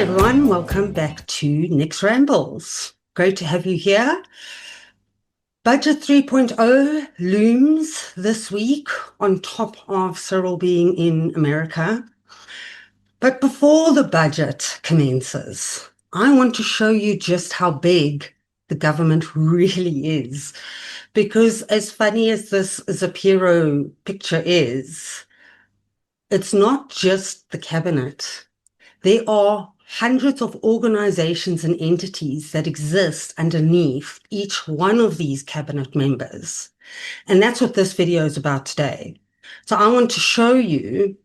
everyone, welcome back to Nick's Rambles. Great to have you here. Budget 3.0 looms this week on top of Cyril being in America. But before the budget commences, I want to show you just how big the government really is. Because as funny as this Zapiro picture is, it's not just the cabinet. There are hundreds of organizations and entities that exist underneath each one of these cabinet members. And that's what this video is about today. So I want to show you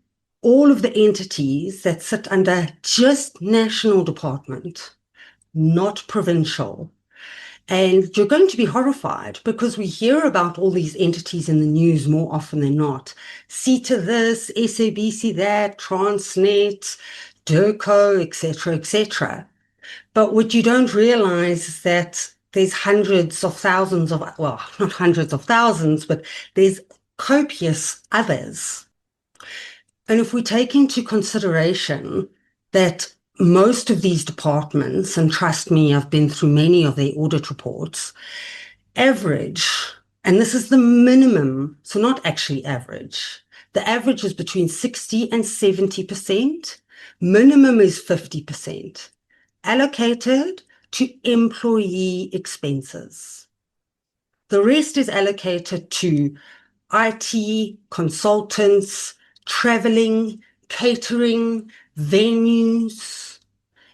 all of the entities that sit under just national department, not provincial. And you're going to be horrified because we hear about all these entities in the news more often than not. tthis, SABC that, Transnet, DIRCO, etc., etc. But what you don't realize is that there's hundreds of thousands of, well, not hundreds of thousands, but there's copious others. And if we take into consideration that most of these departments, and trust me, I've been through many of their audit reports, average, and this is the minimum, so not actually average, the average is between 60 and 70%, minimum is 50%, allocated to employee expenses. The rest is allocated to IT, consultants, traveling, catering, venues.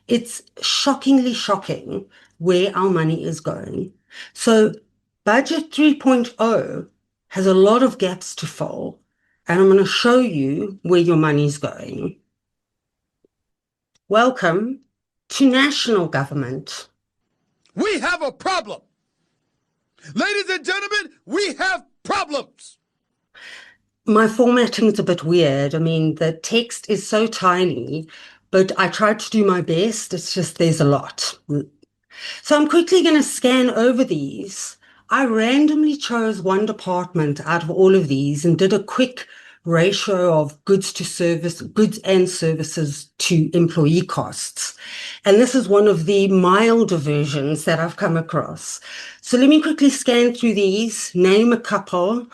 It's shockingly shocking where our money is going. So Budget 3.0 has a lot of gaps to fill, and I'm going to show you where your money is going. Welcome to national government. We have a problem. Ladies and gentlemen, we have problems. My formatting is a bit weird. I mean, the text is so tiny, but I tried to do my best. It's just there's a lot. So I'm quickly going to scan over these. I randomly chose one department out of all of these and did a quick ratio of goods and services to employee costs. And this is one of the milder versions that I've come across. So let me quickly scan through these, name a couple.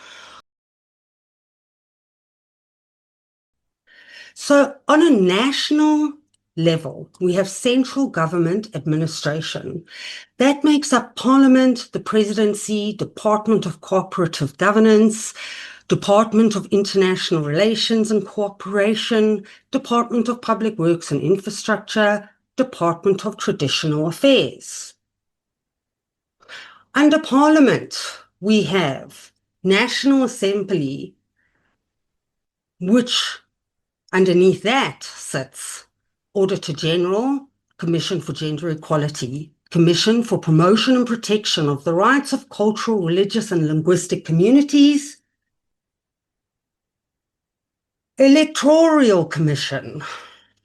So on a national level, we have central government administration. That makes up Parliament, the Presidency, Department of Cooperative Governance, Department of International Relations and Cooperation, Department of Public Works and Infrastructure, Department of Traditional Affairs. Under Parliament, we have National Assembly, which underneath that sits Auditor General, Commission for Gender Equality, Commission for Promotion and Protection of the Rights of Cultural, Religious and Linguistic Communities, Electoral Commission,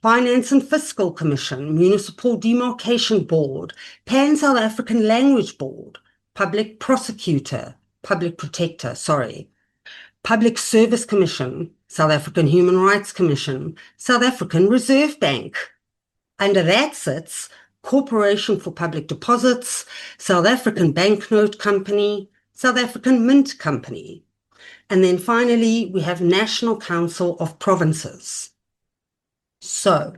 Finance and Fiscal Commission, Municipal Demarcation Board, Pan-South African Language Board, Public Protector, Public Service Commission, South African Human Rights Commission, South African Reserve Bank. Under that sits Corporation for Public Deposits, South African Banknote Company, South African Mint Company. And then finally, we have National Council of Provinces. So,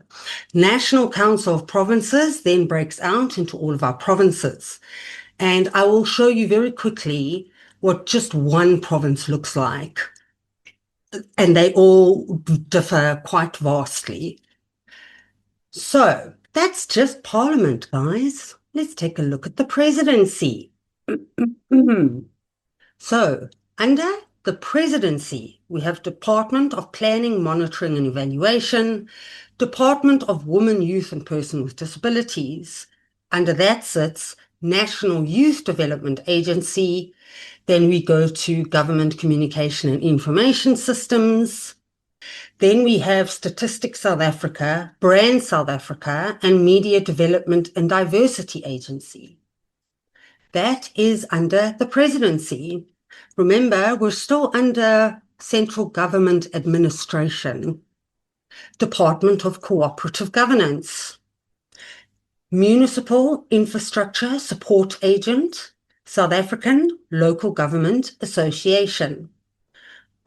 National Council of Provinces then breaks out into all of our provinces. And I will show you very quickly what just one province looks like. And they all differ quite vastly. So that's just Parliament, guys. Let's take a look at the presidency. So under the presidency, we have Department of Planning, Monitoring and Evaluation, Department of Women, Youth and Persons with Disabilities. Under that sits National Youth Development Agency. Then we go to Government Communication and Information Systems. Then we have Statistics South Africa, Brand South Africa, and Media Development and Diversity Agency. That is under the presidency. Remember, we're still under central government administration. Department of Cooperative Governance. Municipal Infrastructure Support Agent, South African Local Government Association.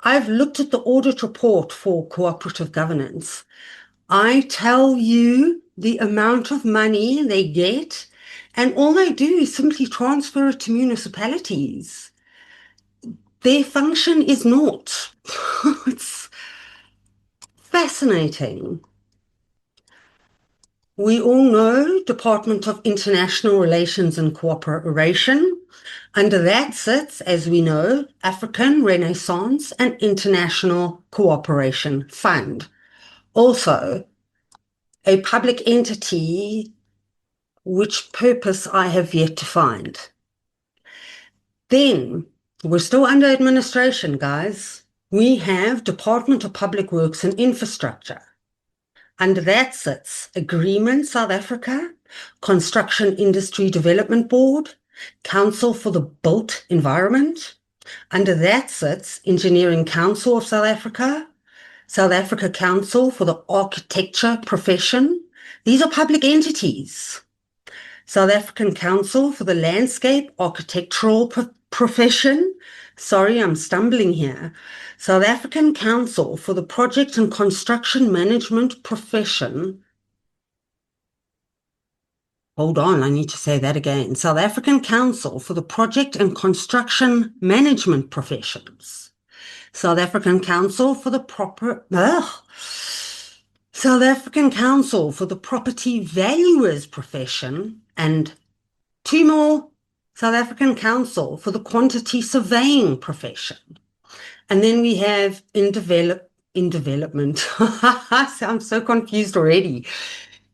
I've looked at the audit report for cooperative governance. I tell you the amount of money they get, and all they do is simply transfer it to municipalities. Their function is naught. It's fascinating. We all know Department of International Relations and Cooperation. Under that sits, as we know, African Renaissance and International Cooperation Fund. Also, a public entity which purpose I have yet to find. Then, we're still under administration, guys. We have Department of Public Works and Infrastructure. Under that sits Agreement South Africa, Construction Industry Development Board, Council for the Built Environment. Under that sits Engineering Council of South Africa, South Africa Council for the Architecture Profession. These are public entities. South African Council for the Landscape Architectural Profession. Sorry, I'm stumbling here. South African Council for the Project and Construction Management Profession. Hold on, I need to say that again. South African Council for the Project and Construction Management Professions. South African Council for the South African Council for the Property Valuers Profession, and two more, South African Council for the Quantity Surveying Profession. And then we have in development, I'm so confused already,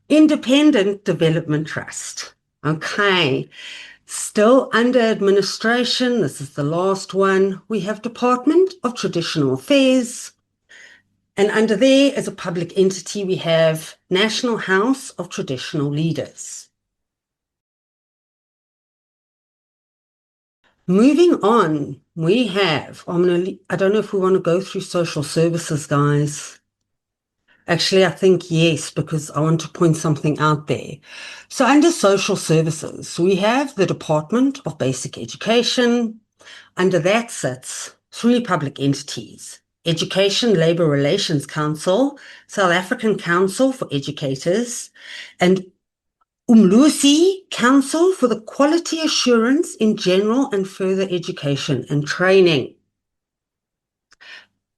Independent Development Trust. Okay, still under administration, this is the last one, we have Department of Traditional Affairs. And under there, as a public entity, we have National House of Traditional Leaders. Moving on, we have, I don't know if we want to go through social services, guys. Actually, I think yes, because I want to point something out there. So under social services, we have the Department of Basic Education. Under that sits three public entities: Education Labour Relations Council, South African Council for Educators, and Umlusi Council for the Quality Assurance in General and Further Education and Training.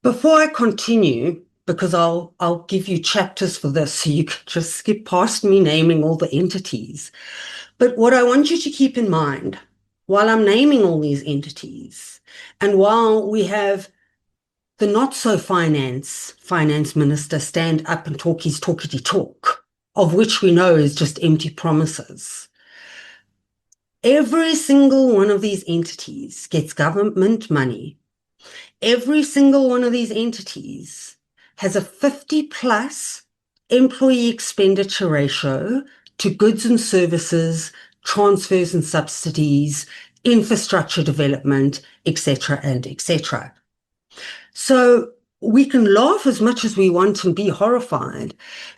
Before I continue, because I'll give you chapters for this, so you can just skip past me naming all the entities. But what I want you to keep in mind, while I'm naming all these entities, and while we have the not-so-finance minister stand up and talk his talkity talk, of which we know is just empty promises, every single one of these entities gets government money. Every single one of these entities has a 50+ employee expenditure ratio to goods and services, transfers and subsidies, infrastructure development, etc. and etc. So we can laugh as much as we want and be horrified,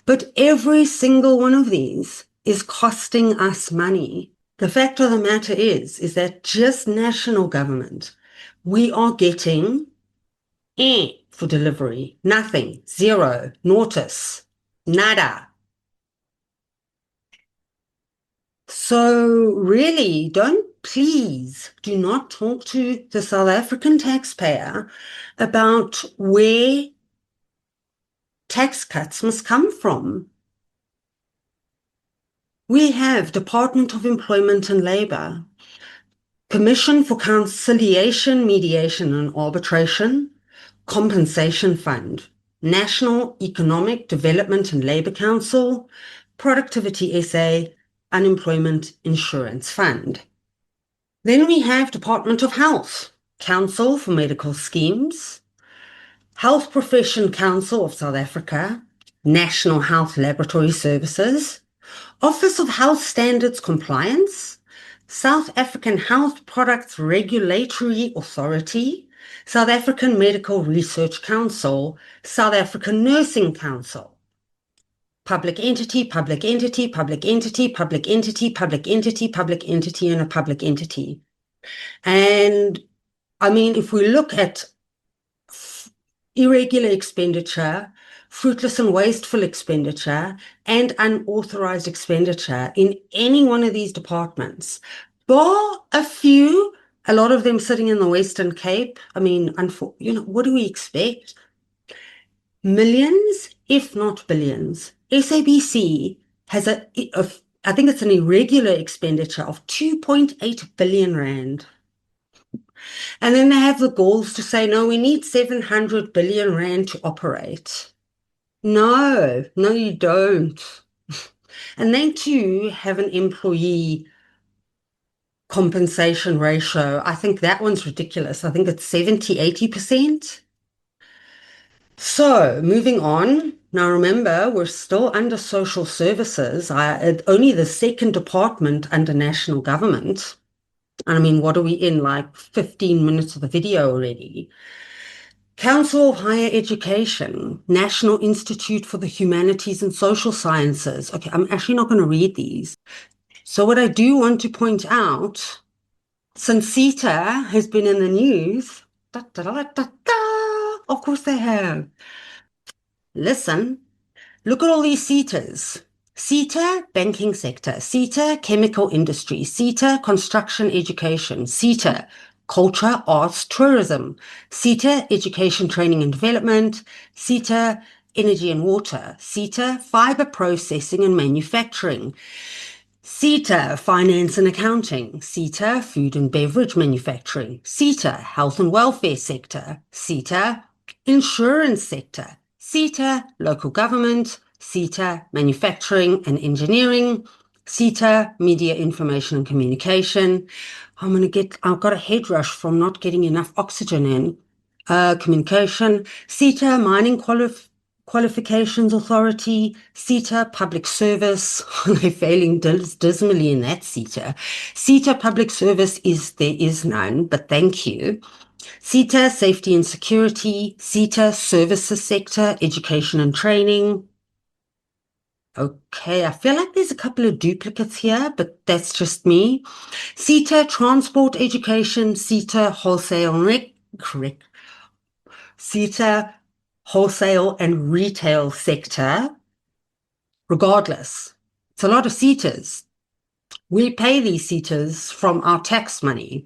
but every single one of these is costing us money. The fact of the matter is that just national government, we are getting for delivery, nothing, zero, nautis, nada. So really, please do not talk to the South African taxpayer about where tax cuts must come from. We have Department of Employment and Labour, Commission for Conciliation, Mediation and Arbitration, Compensation Fund, National Economic Development and Labour Council, Productivity SA, Unemployment Insurance Fund. Then we have Department of Health, Council for Medical Schemes, Health Profession Council of South Africa, National Health Laboratory Services, Office of Health Standards Compliance, South African Health Products Regulatory Authority, South African Medical Research Council, South African Nursing Council, public entity, public entity, public entity, public entity, public entity, public entity, and a public entity. And I mean, if we look at irregular expenditure, fruitless and wasteful expenditure, and unauthorized expenditure in any one of these departments, bar a few, a lot of them sitting in the Western Cape. I mean, what do we expect? Millions, if not billions. SABC has I think it's an irregular expenditure of 2.8 billion rand. And then they have the goals to say, no, we need 700 billion rand to operate. No, no, you don't. And they too have an employee compensation ratio. I think that one's ridiculous. I think it's 70, 80%. So moving on. Now remember, we're still under social services. Only the second department under national government. And I mean, what are we in? Like 15 minutes of the video already. Council of Higher Education, National Institute for the Humanities and Social Sciences. Okay, I'm actually not going to read these. So what I do want to point out, since CETA has been in the news, of course they have. Listen, look at all these CETAs. CETA, banking sector. CETA, chemical industry. CETA, construction education. CETA, culture, arts, tourism. CETA, education, training and development. CETA, energy and water. CETA, fiber processing and manufacturing. CETA, finance and accounting. CETA, food and beverage manufacturing. CETA, health and welfare sector. CETA, insurance sector. CETA, local government. CETA, manufacturing and engineering. CETA, media, information and communication. I've got a head rush from not getting enough oxygen in. Communication. CETA, mining qualifications authority. CETA, public service. They're failing dismally in that CETA. CETA, public service there is none, but thank you. CETA, safety and security. CETA, services sector, education and training. Okay, I feel like there's a couple of duplicates here, but that's just me. CETA, transport, education. CETA, wholesale and correct. CETA, wholesale and retail sector. Regardless, it's a lot of CETAs. We pay these CETAs from our tax money.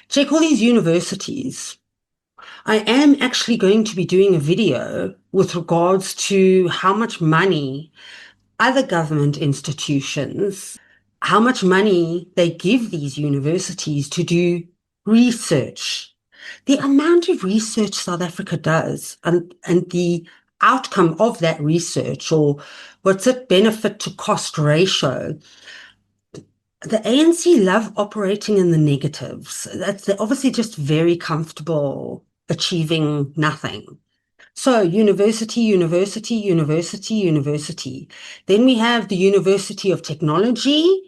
Check all these universities. I am actually going to be doing a video with regards to how much money other government institutions, how much money they give these universities to do research. The amount of research South Africa does and the outcome of that research, or what's it, benefit to cost ratio. The ANC love operating in the negatives. They're obviously just very comfortable achieving nothing. So university, university, university, university. Then we have the University of Technology.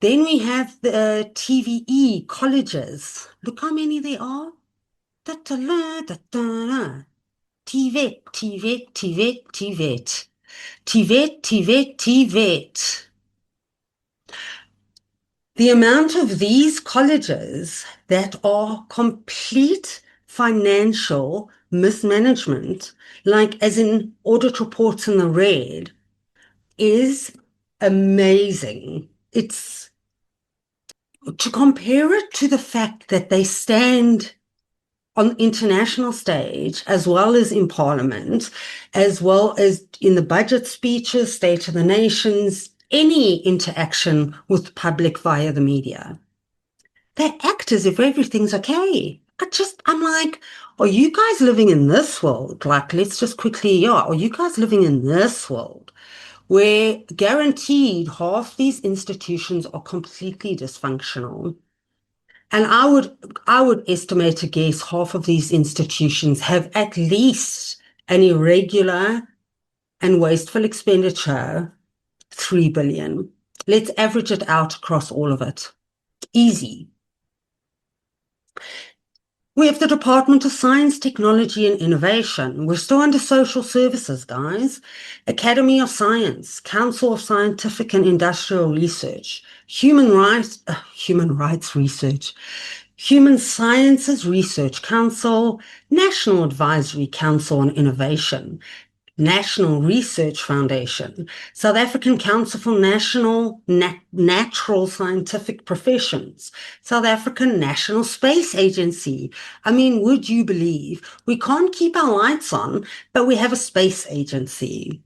Then we have the TVE colleges. Look how many there are. TVET, TVET, TVET, TVET. TVET, TVET, TVET. The amount of these colleges that are complete financial mismanagement, like as in audit reports in the red, is amazing. It's to compare it to the fact that they stand on international stage, as well as in parliament, as well as in the budget speeches, State of the Nations, any interaction with the public via the media. They act as if everything's okay. I'm like, are you guys living in this world? Like, let's just quickly, are you guys living in this world where guaranteed half these institutions are completely dysfunctional? And I would estimate a guess half of these institutions have at least an irregular and wasteful expenditure, 3 billion. Let's average it out across all of it. Easy. We have the Department of Science, Technology and Innovation. We're still under social services, guys. Academy of Science, Council of Scientific and Industrial Research, Human Rights Research, Human Sciences Research Council, National Advisory Council on Innovation, National Research Foundation, South African Council for Natural Scientific Professions, South African National Space Agency. I mean, would you believe we can't keep our lights on, but we have a space agency?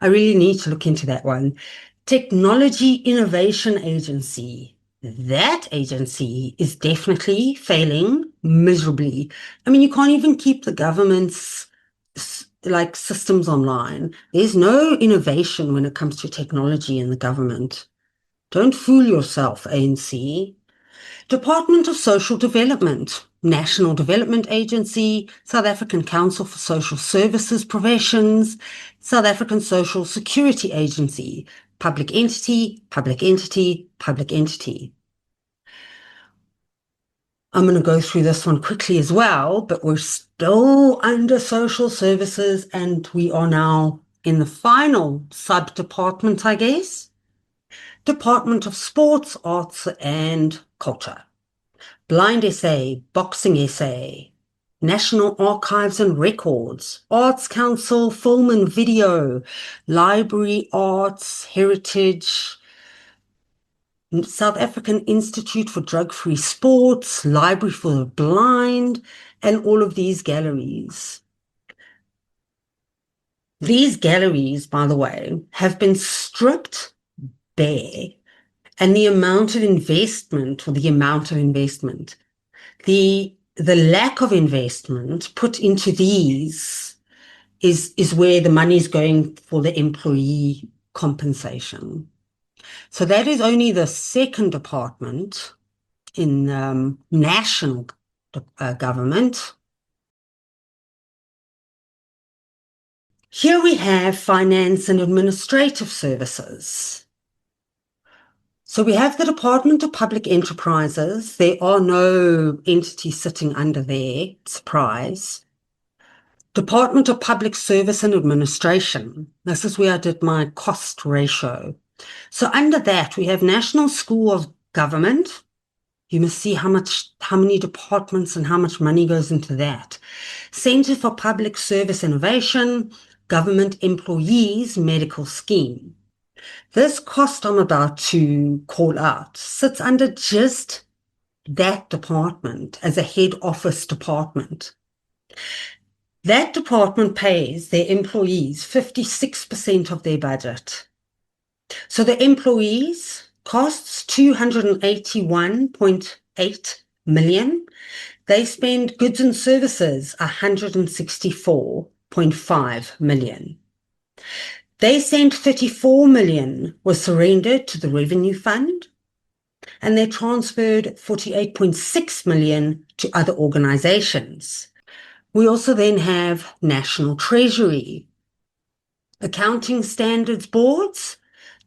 I really need to look into that one. Technology Innovation Agency. That agency is definitely failing miserably. I mean, you can't even keep the government's like systems online. There's no innovation when it comes to technology in the government. Don't fool yourself, ANC. Department of Social Development, National Development Agency, South African Council for Social Services Professions, South African Social Security Agency, public entity, public entity, public entity. I'm going to go through this one quickly as well, but we're still under social services and we are now in the final sub-department, I guess. Department of Sports, Arts and Culture. Blind Essay, Boxing Essay, National Archives and Records, Arts Council, Film and Video, Library Arts, Heritage, South African Institute for Drug-Free Sports, Library for the Blind, and all of these galleries. These galleries, by the way, have been stripped bare, and the amount of investment, the lack of investment put into these is where the money is going for the employee compensation. So that is only the second department in national government. Here we have finance and administrative services. So we have the Department of Public Enterprises. There are no entities sitting under there, surprise. Department of Public Service and Administration. This is where I did my cost ratio. So under that, we have National School of Government. You must see how many departments and how much money goes into that. Center for Public Service Innovation, Government Employees Medical Scheme. This cost I'm about to call out sits under just that department as a head office department. That department pays their employees 56% of their budget. So the employees costs 281.8 million. They spend goods and services 164.5 million. They sent 34 million was surrendered to the revenue fund, and they transferred 48.6 million to other organizations. We also then have National Treasury, Accounting Standards Boards,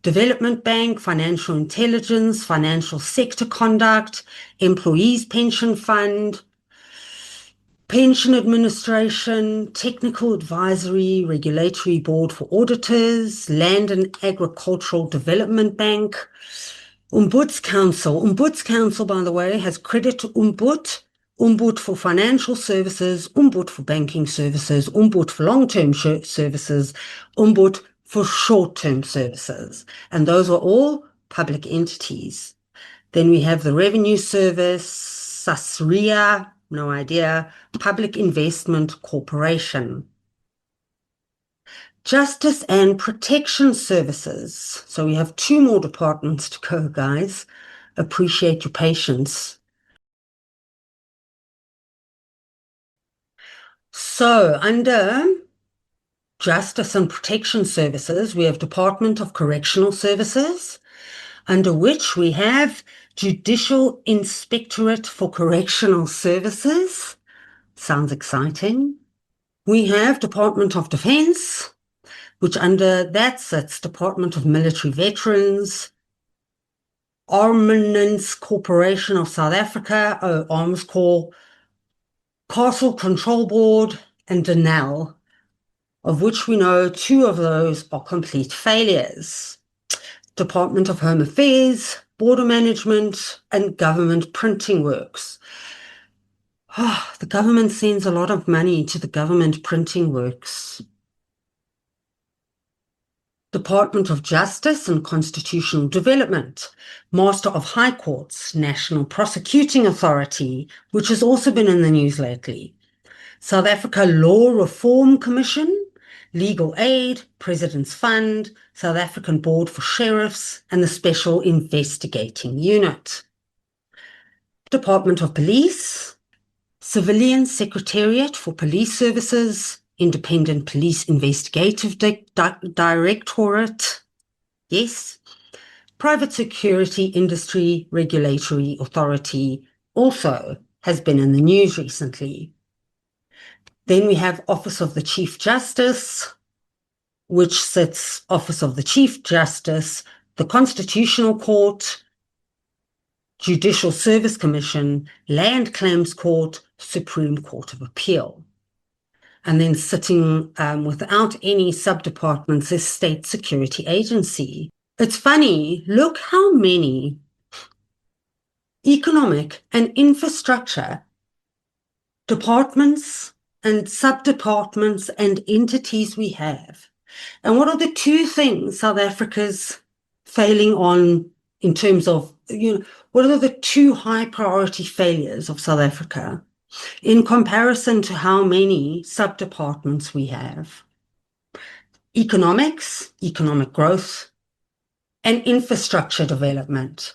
Development Bank, Financial Intelligence, Financial Sector Conduct, Employees Pension Fund, Pension Administration, Technical Advisory, Regulatory Board for Auditors, Land and Agricultural Development Bank, Ombuds Council. Ombuds Council, by the way, has credit to Umbud, Umbud for financial services, Umbud for banking services, Umbud for long-term services, Umbud for short-term services. And those are all public entities. Then we have the Revenue Service, SASRIA, no idea, Public Investment Corporation. Justice and Protection Services. So we have 2 more departments to go, guys. Appreciate your patience. So under Justice and Protection Services, we have Department of Correctional Services, under which we have Judicial Inspectorate for Correctional Services. Sounds exciting. We have Department of Defense, which under that sits Department of Military Veterans, Armaments Corporation of South Africa, Arms Corps, Castle Control Board, and Denel, of which we know 2 of those are complete failures. Department of Home Affairs, Border Management, and Government Printing Works. The government sends a lot of money to the Government Printing Works. Department of Justice and Constitutional Development, Master of High Courts, National Prosecuting Authority, which has also been in the news lately. South Africa Law Reform Commission, Legal Aid, President's Fund, South African Board for Sheriffs, and the Special Investigating Unit. Department of Police, Civilian Secretariat for Police Services, Independent Police Investigative Directorate, yes. Private Security Industry Regulatory Authority also has been in the news recently. Then we have Office of the Chief Justice, which sits Office of the Chief Justice, the Constitutional Court, Judicial Service Commission, Land Claims Court, Supreme Court of Appeal. And then sitting without any sub-departments is State Security Agency. It's funny, look how many economic and infrastructure departments and sub-departments and entities we have. And what are the 2 things South Africa's failing on in terms of, what are the 2 high priority failures of South Africa in comparison to how many sub-departments we have? Economics, economic growth, and infrastructure development.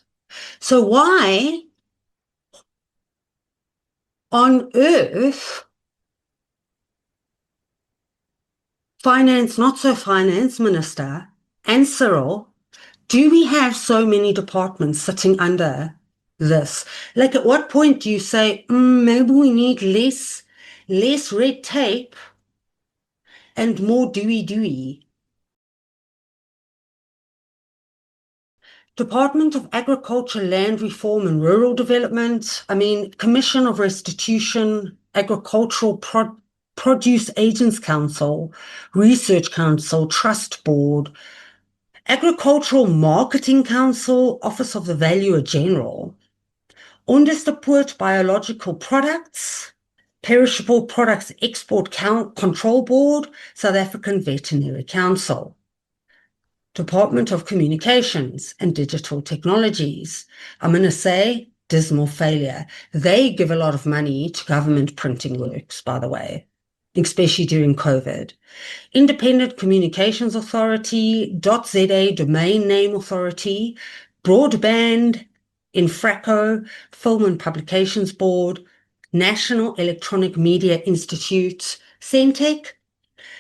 So why on earth not so finance minister and Cyril, do we have so many departments sitting under this? Like, at what point do you say, maybe we need less red tape and more dewey? Department of Agriculture, Land Reform and Rural Development, Commission of Restitution, Agricultural Produce Agents Council, Research Council, Trust Board, Agricultural Marketing Council, Office of the Valuer General, Onderstepoort Biological Products, Perishable Products Export Control Board, South African Veterinary Council. Department of Communications and Digital Technologies. I'm going to say dismal failure. They give a lot of money to Government Printing Works, by the way, especially during COVID. Independent Communications Authority, .za Domain Name Authority, Broadband, Infraco, Film and Publications Board, National Electronic Media Institute, Centec,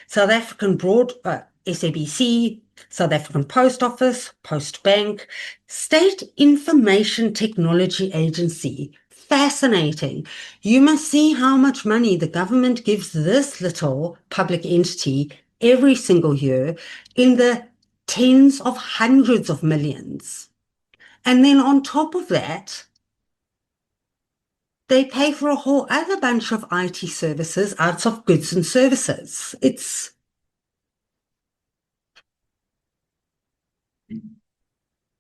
South African SABC, South African Post Office, Post Bank, State Information Technology Agency. Fascinating. You must see how much money the government gives this little public entity every single year in the tens of hundreds of millions. And then on top of that, they pay for a whole other bunch of IT services out of goods and services.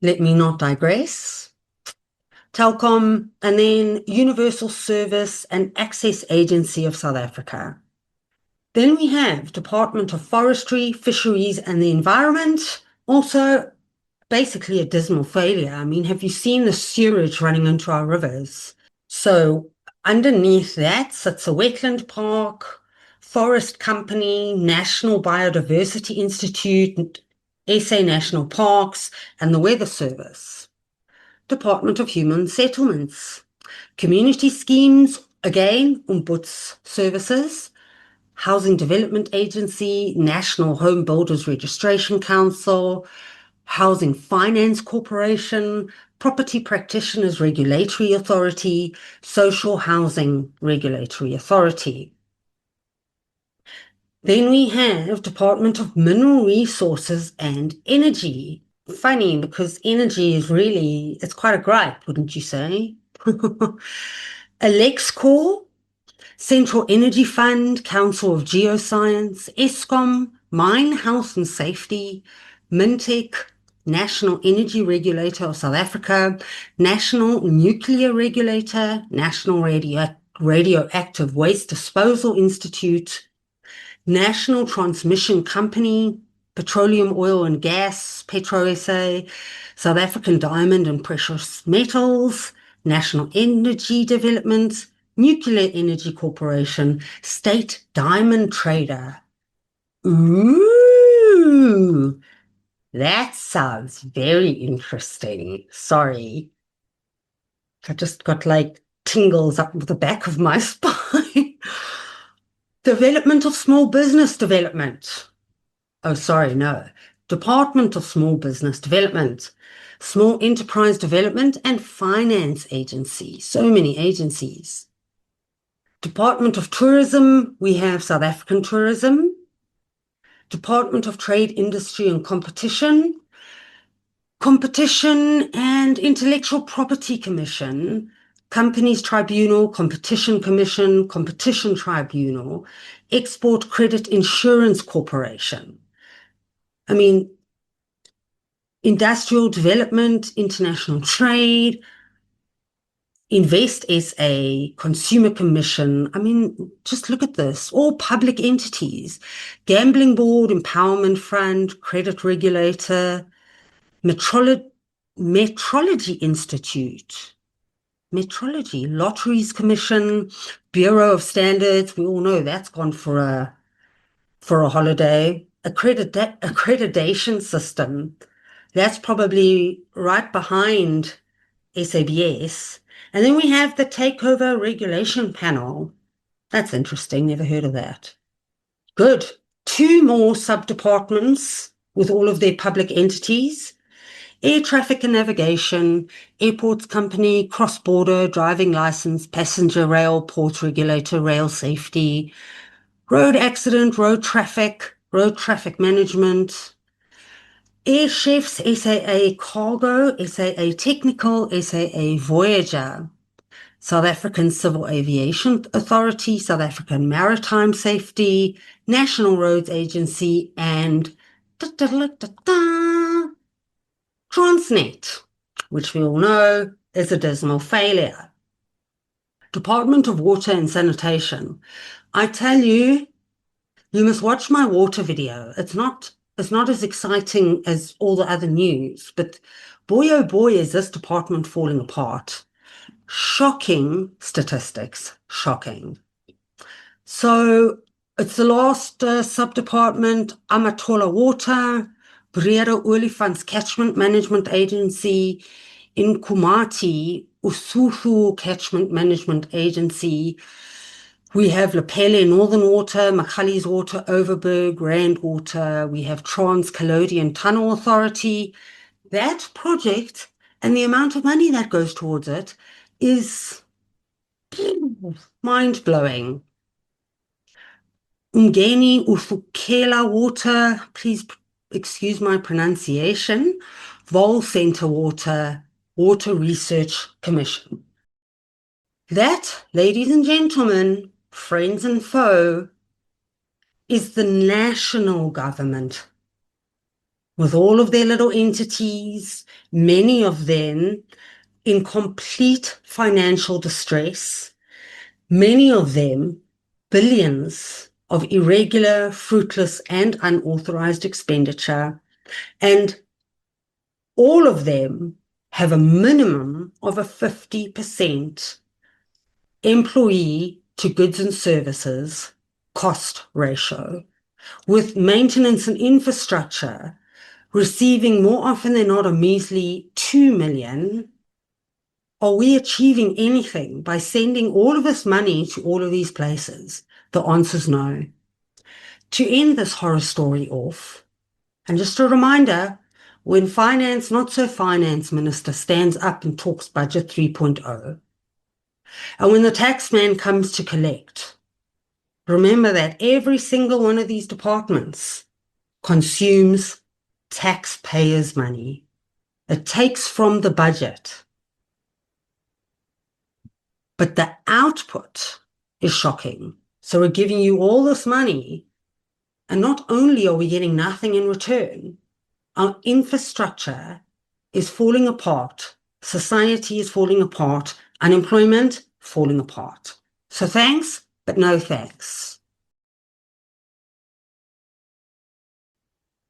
Let me not digress. Telkom, and then Universal Service and Access Agency of South Africa. Then we have Department of Forestry, Fisheries and the Environment, also basically a dismal failure. Have you seen the sewage running into our rivers? So underneath that sits a wetland park, forest company, National Biodiversity Institute, SA National Parks, and the Weather Service. Department of Human Settlements. Community Schemes, again, Ombuds Services. Housing Development Agency, National Home Builders Registration Council, Housing Finance Corporation, Property Practitioners Regulatory Authority, Social Housing Regulatory Authority. Then we have Department of Mineral Resources and Energy, funny because energy is really, it's quite a gripe, wouldn't you say? Alexcor, Central Energy Fund, Council of Geoscience, ESCOM, Mine Health and Safety, Mintech, National Energy Regulator of South Africa, National Nuclear Regulator, National Radioactive Waste Disposal Institute, National Transmission Company, Petroleum, Oil and Gas, PetroSA, South African Diamond and Precious Metals, National Energy Development, Nuclear Energy Corporation, State Diamond Trader. Ooh, that sounds very interesting. Sorry, I just got like tingles up the back of my spine. Development of Small Business Development. Oh, sorry, no. Department of Small Business Development, Small Enterprise Development and Finance Agency. So many agencies. Department of Tourism, we have South African Tourism. Department of Trade, Industry and Competition. Competition and Intellectual Property Commission. Companies Tribunal, Competition Commission, Competition Tribunal, Export Credit Insurance Corporation. I mean, Industrial Development, International Trade, Invest SA, Consumer Commission. I mean, just look at this. All public entities. Gambling Board, Empowerment Fund, Credit Regulator, Metrology Institute, Metrology, Lotteries Commission, Bureau of Standards. We all know that's gone for a holiday. Accreditation system. That's probably right behind SABS. And then we have the Takeover Regulation Panel. That's interesting. Never heard of that. Good. 2 more sub-departments with all of their public entities. Air Traffic and Navigation, Airports Company, Cross-Border, Driving License, Passenger Rail, Port Regulator, Rail Safety, Road Accident, Road Traffic Management, Air Chefs, SAA Cargo, SAA Technical, SAA Voyager, South African Civil Aviation Authority, South African Maritime Safety, National Roads Agency, and Transnet, which we all know is a dismal failure. Department of Water and Sanitation. I tell you, you must watch my water video. It's not as exciting as all the other news, but boy, oh boy, is this department falling apart. Shocking statistics, shocking. So it's the last sub-department, Amatola Water, Breede Olifants Catchment Management Agency, Inkumati, Usuthu Catchment Management Agency. We have Lepelle Northern Water, Makhali's Water, Overberg, Rand Water. We have Trans-Caledonian Tunnel Authority. That project and the amount of money that goes towards it is mind-blowing. Umgeni Ufukela Water, please excuse my pronunciation, Vol Center Water, Water Research Commission. That, ladies and gentlemen, friends and foe, is the national government with all of their little entities, many of them in complete financial distress, many of them billions of irregular, fruitless, and unauthorized expenditure, and all of them have a minimum of a 50% employee to goods and services cost ratio, with maintenance and infrastructure receiving more often than not a measly 2 million. Are we achieving anything by sending all of this money to all of these places? The answer is no. To end this horror story off, and just a reminder, when finance, not so finance minister stands up and talks budget 3.0, and when the taxman comes to collect, remember that every single one of these departments consumes taxpayers' money. It takes from the budget. But the output is shocking. So we're giving you all this money, and not only are we getting nothing in return, our infrastructure is falling apart, society is falling apart, unemployment falling apart. So thanks, but no thanks.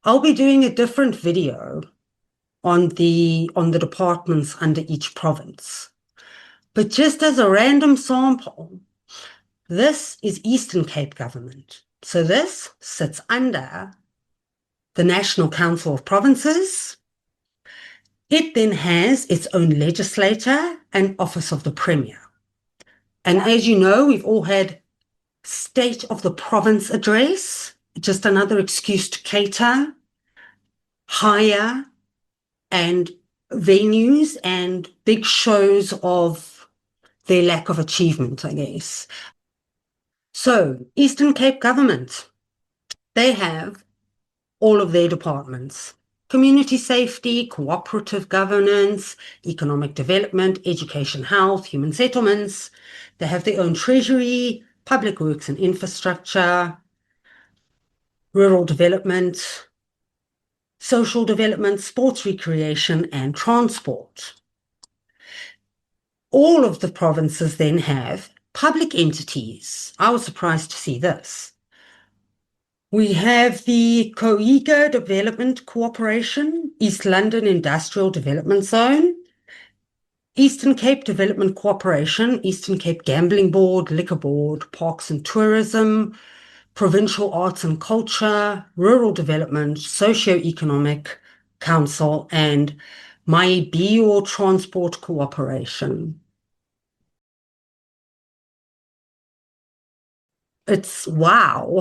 I'll be doing a different video on the departments under each province. But just as a random sample, this is Eastern Cape government. So this sits under the National Council of Provinces. It then has its own legislature and Office of the Premier. And as you know, we've all had State of the Province address, just another excuse to cater, hire, and venues and big shows of their lack of achievement, I guess. So, Eastern Cape government, they have all of their departments: community safety, cooperative governance, economic development, education, health, human settlements. They have their own treasury, public works and infrastructure, rural development, social development, sports recreation, and transport. All of the provinces then have public entities. I was surprised to see this. We have the Coega Development Corporation, East London Industrial Development Zone, Eastern Cape Development Corporation, Eastern Cape Gambling Board, Liquor Board, Parks and Tourism, Provincial Arts and Culture, Rural Development, Socio-Economic Council, and my Bio Transport Cooperation. It's wow.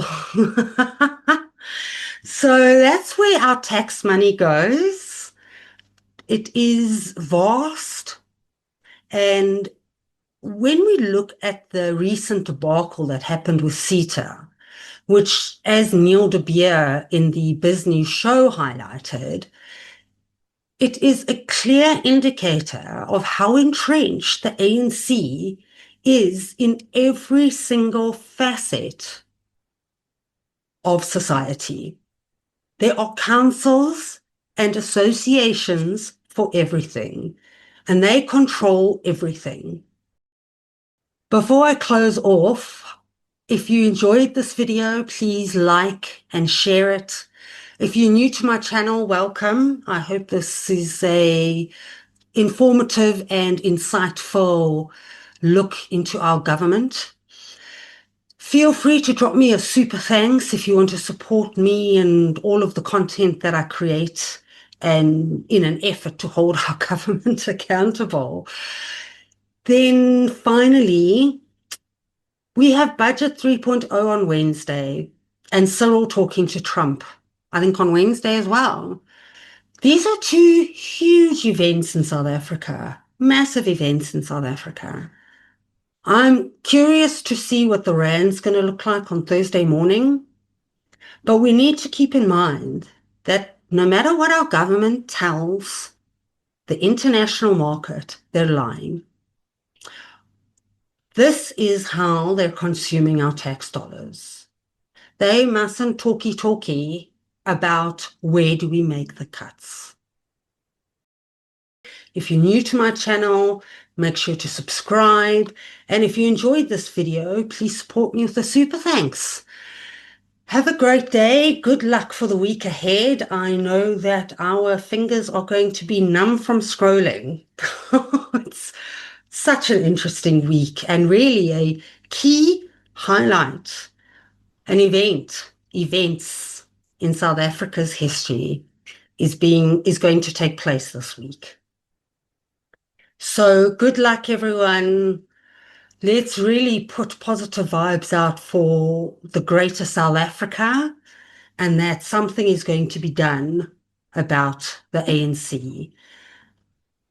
So that's where our tax money goes. It is vast. And when we look at the recent debacle that happened with CETA, which, as Neil de Beer in the Business Show highlighted, it is a clear indicator of how entrenched the ANC is in every single facet of society. There are councils and associations for everything, and they control everything. Before I close off, if you enjoyed this video, please like and share it. If you're new to my channel, welcome. I hope this is a informative and insightful look into our government. Feel free to drop me a super thanks if you want to support me and all of the content that I create, and in an effort to hold our government accountable. Then finally, we have Budget 3.0 on Wednesday, and Cyril talking to Trump, I think on Wednesday as well. These are two huge events in South Africa, massive events in South Africa. I'm curious to see what the rand's going to look like on Thursday morning, but we need to keep in mind that no matter what our government tells the international market, they're lying. This is how they're consuming our tax dollars. They mustn't talky about where do we make the cuts. If you're new to my channel, make sure to subscribe. And if you enjoyed this video, please support me with a super thanks. Have a great day. Good luck for the week ahead. I know that our fingers are going to be numb from scrolling. It's such an interesting week, and really a key highlight, an events in South Africa's history is going to take place this week. So good luck, everyone. Let's really put positive vibes out for the greater South Africa, and that something is going to be done about the ANC.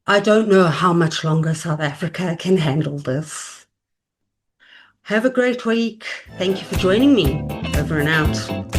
I don't know how much longer South Africa can handle this. Have a great week. Thank you for joining me. Over and out.